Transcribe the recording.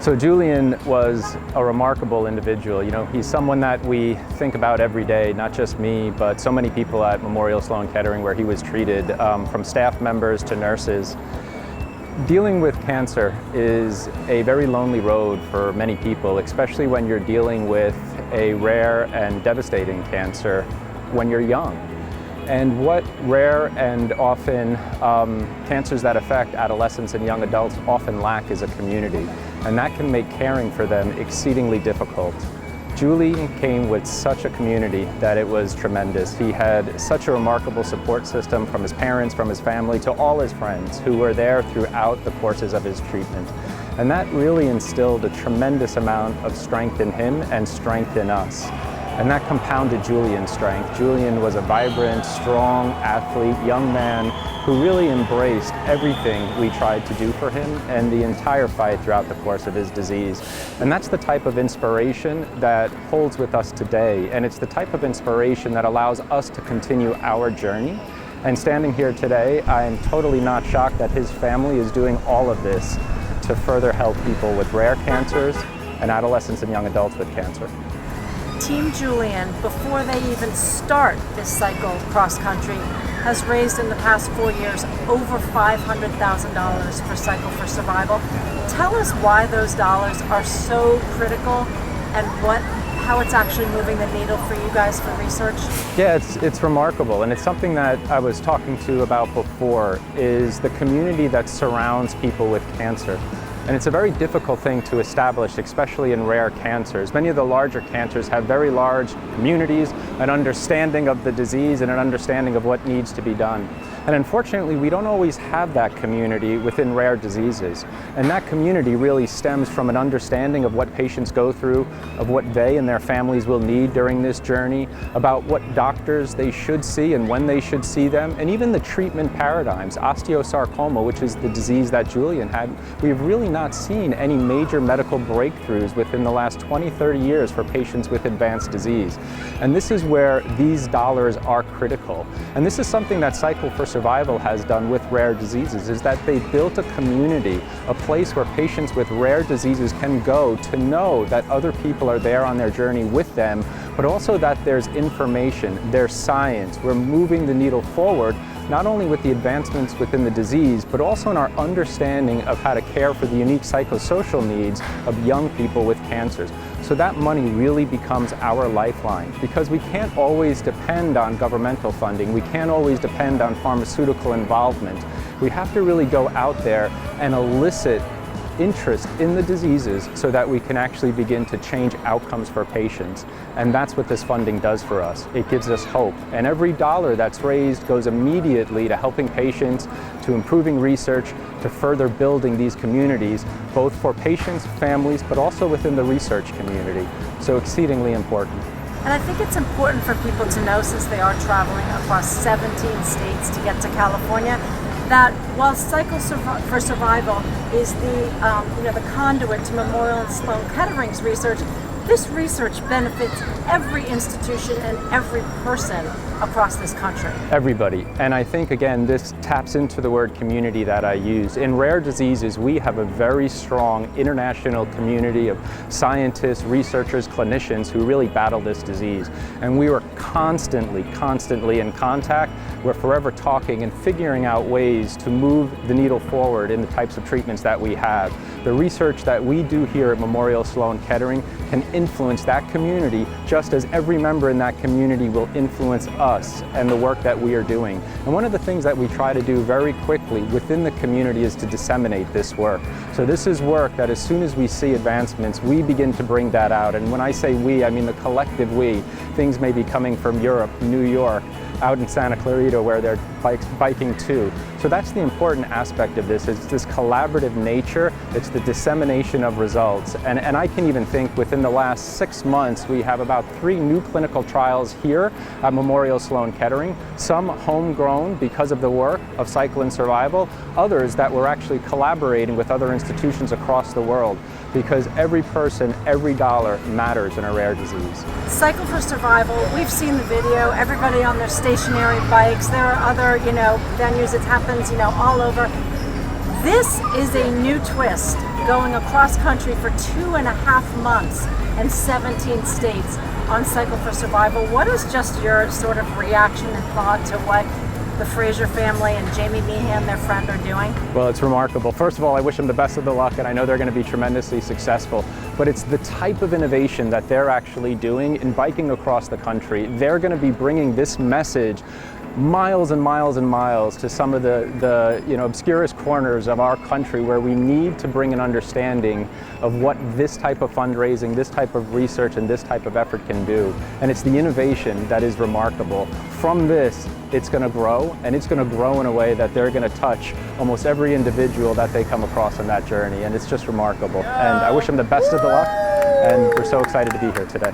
So Julian was a remarkable individual. You know, he's someone that we think about every day, not just me, but so many people at Memorial Sloan Kettering where he was treated, from staff members to nurses. Dealing with cancer is a very lonely road for many people, especially when you're dealing with a rare and devastating cancer when you're young. And what rare and often cancers that affect adolescents and young adults often lack is a community. And that can make caring for them exceedingly difficult. Julian came with such a community that it was tremendous. He had such a remarkable support system from his parents, from his family, to all his friends who were there throughout the courses of his treatment. And that really instilled a tremendous amount of strength in him and strength in us. And that compounded Julian's strength. Julian was a vibrant, strong athlete, young man who really embraced everything we tried to do for him and the entire fight throughout the course of his disease. And that's the type of inspiration that holds with us today. And it's the type of inspiration that allows us to continue our journey. And standing here today, I am totally not shocked that his family is doing all of this to further help people with rare cancers and adolescents and young adults with cancer. Team Julian, before they even start this cycle cross country, has raised in the past 4 years over $500,000 for Cycle for Survival. Tell us why those dollars are so critical and how it's actually moving the needle for you guys for research. Yeah, it's remarkable, and it's something that I was talking to about before, is the community that surrounds people with cancer. And it's a very difficult thing to establish, especially in rare cancers. Many of the larger cancers have very large communities, an understanding of the disease and an understanding of what needs to be done. And unfortunately, we don't always have that community within rare diseases. And that community really stems from an understanding of what patients go through, of what they and their families will need during this journey, about what doctors they should see and when they should see them, and even the treatment paradigms. Osteosarcoma, which is the disease that Julian had, we've really not seen any major medical breakthroughs within the last 20, 30 years for patients with advanced disease. And this is where these dollars are critical. And this is something that Cycle for Survival has done with rare diseases, is that they built a community, a place where patients with rare diseases can go to know that other people are there on their journey with them, but also that there's information, there's science. We're moving the needle forward, not only with the advancements within the disease, but also in our understanding of how to care for the unique psychosocial needs of young people with cancers. So that money really becomes our lifeline, because we can't always depend on governmental funding. We can't always depend on pharmaceutical involvement. We have to really go out there and elicit interest in the diseases so that we can actually begin to change outcomes for patients. And that's what this funding does for us. It gives us hope. And every dollar that's raised goes immediately to helping patients, to improving research, to further building these communities, both for patients, families, but also within the research community. So exceedingly important. And I think it's important for people to know, since they are traveling across 17 states to get to California, that while Cycle for Survival is the conduit to Memorial and Sloan Kettering's research, this research benefits every institution and every person across this country. Everybody. And I think, again, this taps into the word community that I use. In rare diseases, we have a very strong international community of scientists, researchers, clinicians who really battle this disease. And we are constantly in contact. We're forever talking and figuring out ways to move the needle forward in the types of treatments that we have. The research that we do here at Memorial Sloan Kettering can influence that community, just as every member in that community will influence us and the work that we are doing. And one of the things that we try to do very quickly within the community is to disseminate this work. So this is work that as soon as we see advancements, we begin to bring that out. And when I say we, I mean the collective we. Things may be coming from Europe, New York, out in Santa Clarita where they're biking too. So that's the important aspect of this. It's this collaborative nature. It's the dissemination of results. And I can even think within the last 6 months, we have about 3 new clinical trials here at Memorial Sloan Kettering, some homegrown because of the work of Cycle and Survival, others that we're actually collaborating with other institutions across the world, because every person, every dollar matters in a rare disease. Cycle for Survival, we've seen the video, everybody on their stationary bikes. There are other, venues. It happens, all over. This is a new twist, going across country for 2.5 months and 17 states on Cycle for Survival. What is just your sort of reaction and thought to what the Fraser family and Jamie Meehan, their friend, are doing? Well, it's remarkable. First of all, I wish them the best of the luck, and I know they're going to be tremendously successful. But it's the type of innovation that they're actually doing in biking across the country. They're going to be bringing this message miles and miles and miles to some of the obscurest corners of our country, where we need to bring an understanding of what this type of fundraising, this type of research, and this type of effort can do. And it's the innovation that is remarkable. From this, it's going to grow, and it's going to grow in a way that they're going to touch almost every individual that they come across on that journey, and it's just remarkable. And I wish them the best of the luck, and we're so excited to be here today.